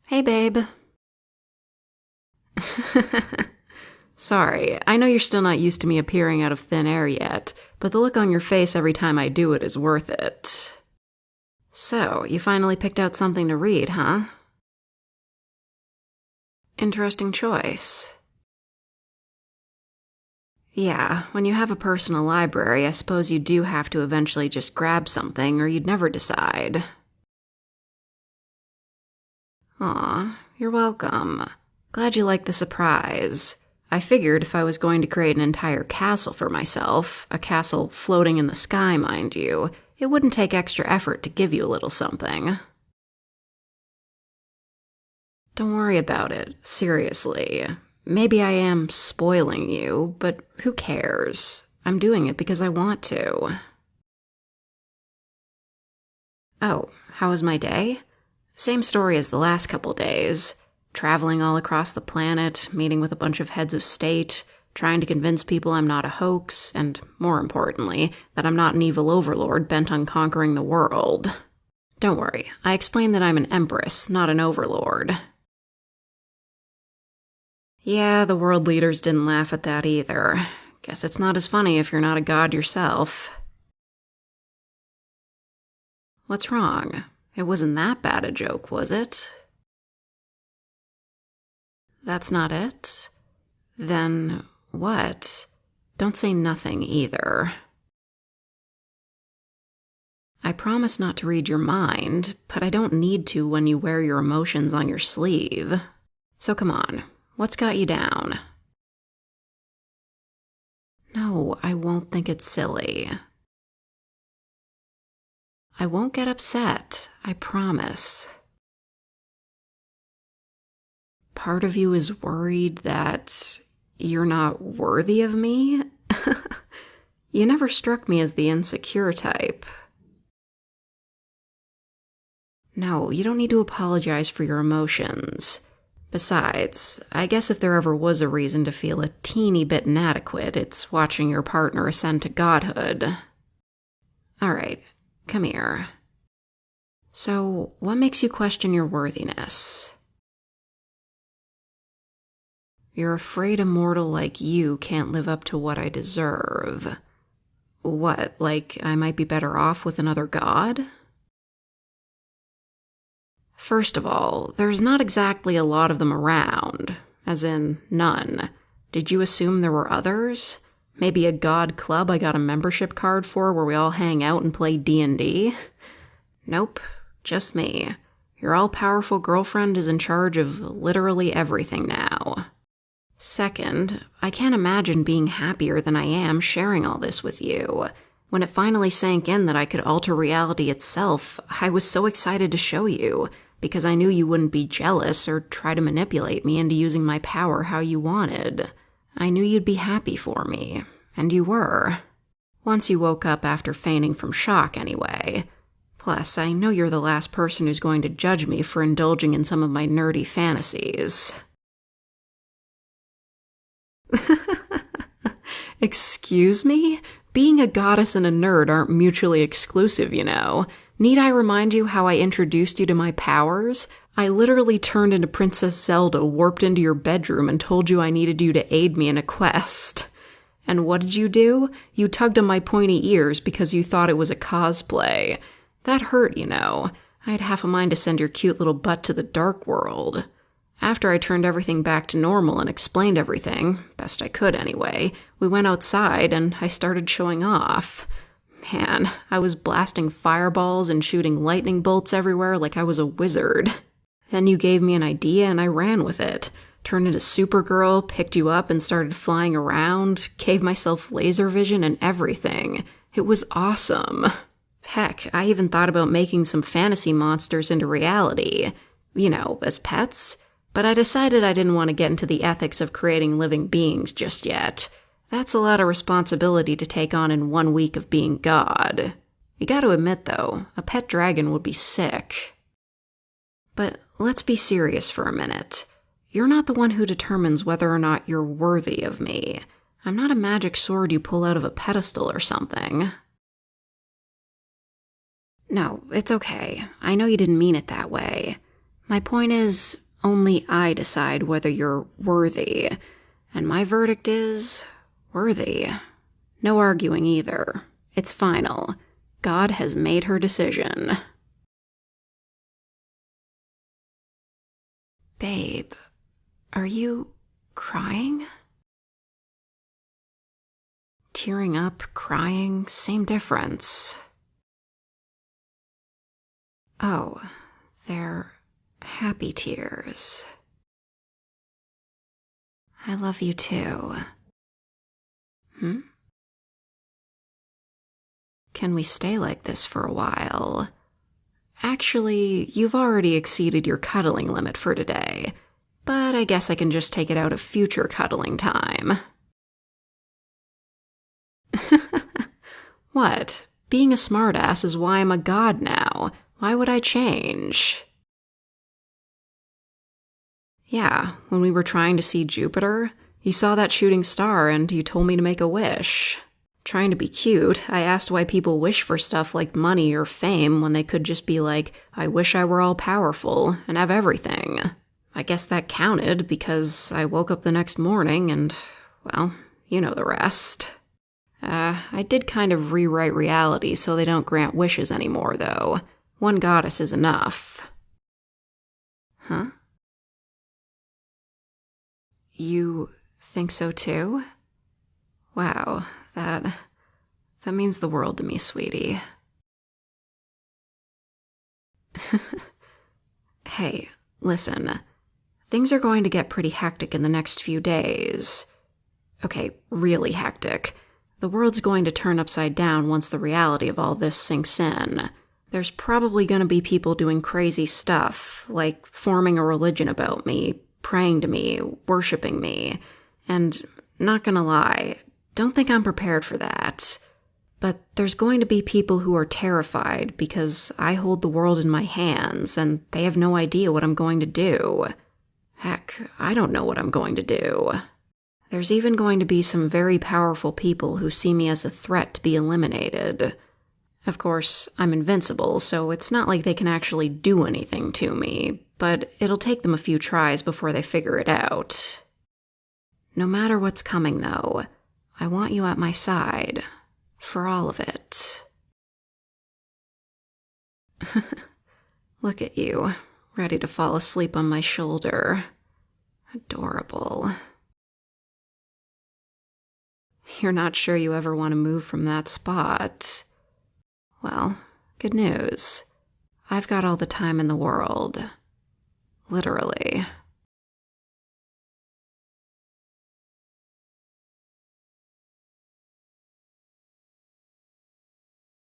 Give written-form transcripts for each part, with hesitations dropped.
Hey, babe. Sorry, I know you're still not used to me appearing out of thin air yet, but the look on your face every time I do it is worth it. So, you finally picked out something to read, huh? Interesting choice. Yeah, when you have a personal library, I suppose you do have to eventually just grab something or you'd never decide. Aw, you're welcome. Glad you like the surprise. I figured if I was going to create an entire castle for myself, a castle floating in the sky, mind you, it wouldn't take extra effort to give you a little something. Don't worry about it, seriously. Maybe I am spoiling you, but who cares? I'm doing it because I want to. Oh, how was my day? Same story as the last couple days. Traveling all across the planet, meeting with a bunch of heads of state, trying to convince people I'm not a hoax, and, more importantly, that I'm not an evil overlord bent on conquering the world. Don't worry, I explained that I'm an empress, not an overlord. Yeah, the world leaders didn't laugh at that either. Guess it's not as funny if you're not a god yourself. What's wrong? It wasn't that bad a joke, was it? That's not it? Then what? Don't say nothing either. I promise not to read your mind, but I don't need to when you wear your emotions on your sleeve. So come on, what's got you down? No, I won't think it's silly. I won't get upset, I promise. Part of you is worried that you're not worthy of me? You never struck me as the insecure type. No, you don't need to apologize for your emotions. Besides, I guess if there ever was a reason to feel a teeny bit inadequate, it's watching your partner ascend to godhood. Alright, come here. So, what makes you question your worthiness? You're afraid a mortal like you can't live up to what I deserve. What, like I might be better off with another god? First of all, there's not exactly a lot of them around. As in, none. Did you assume there were others? Maybe a god club I got a membership card for where we all hang out and play D&D? Nope, just me. Your all-powerful girlfriend is in charge of literally everything now. Second, I can't imagine being happier than I am sharing all this with you. When it finally sank in that I could alter reality itself, I was so excited to show you, because I knew you wouldn't be jealous or try to manipulate me into using my power how you wanted. I knew you'd be happy for me, and you were. Once you woke up after fainting from shock, anyway. Plus, I know you're the last person who's going to judge me for indulging in some of my nerdy fantasies. Excuse me? Being a goddess and a nerd aren't mutually exclusive, you know. Need I remind you how I introduced you to my powers? I literally turned into Princess Zelda, warped into your bedroom, and told you I needed you to aid me in a quest. And what did you do? You tugged on my pointy ears because you thought it was a cosplay. That hurt, you know. I had half a mind to send your cute little butt to the dark world. After I turned everything back to normal and explained everything, best I could anyway, we went outside and I started showing off. Man, I was blasting fireballs and shooting lightning bolts everywhere like I was a wizard. Then you gave me an idea and I ran with it. Turned into Supergirl, picked you up and started flying around, gave myself laser vision and everything. It was awesome. Heck, I even thought about making some fantasy monsters into reality. You know, as pets. But I decided I didn't want to get into the ethics of creating living beings just yet. That's a lot of responsibility to take on in 1 week of being God. You gotta admit, though, a pet dragon would be sick. But let's be serious for a minute. You're not the one who determines whether or not you're worthy of me. I'm not a magic sword you pull out of a pedestal or something. No, it's okay. I know you didn't mean it that way. My point is, only I decide whether you're worthy, and my verdict is worthy. No arguing either. It's final. God has made her decision. Babe, are you crying? Tearing up, crying, same difference. Oh, they're happy tears. I love you too. Can we stay like this for a while? Actually, you've already exceeded your cuddling limit for today, but I guess I can just take it out of future cuddling time. What? Being a smartass is why I'm a god now. Why would I change? Yeah, when we were trying to see Jupiter, you saw that shooting star and you told me to make a wish. Trying to be cute, I asked why people wish for stuff like money or fame when they could just be like, I wish I were all powerful and have everything. I guess that counted because I woke up the next morning and, well, you know the rest. I did kind of rewrite reality so they don't grant wishes anymore, though. One goddess is enough. Huh? You think so too? Wow, that means the world to me, sweetie. Hey, listen. Things are going to get pretty hectic in the next few days. Okay, really hectic. The world's going to turn upside down once the reality of all this sinks in. There's probably going to be people doing crazy stuff, like forming a religion about me, praying to me, worshipping me. And, not gonna lie, don't think I'm prepared for that. But there's going to be people who are terrified because I hold the world in my hands and they have no idea what I'm going to do. Heck, I don't know what I'm going to do. There's even going to be some very powerful people who see me as a threat to be eliminated. Of course, I'm invincible, so it's not like they can actually do anything to me, but it'll take them a few tries before they figure it out. No matter what's coming, though, I want you at my side. For all of it. Look at you, ready to fall asleep on my shoulder. Adorable. You're not sure you ever want to move from that spot. Well, good news. I've got all the time in the world. Literally.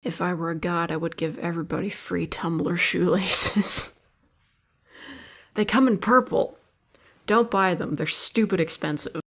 If I were a god, I would give everybody free tumbler shoelaces. They come in purple. Don't buy them, they're stupid expensive.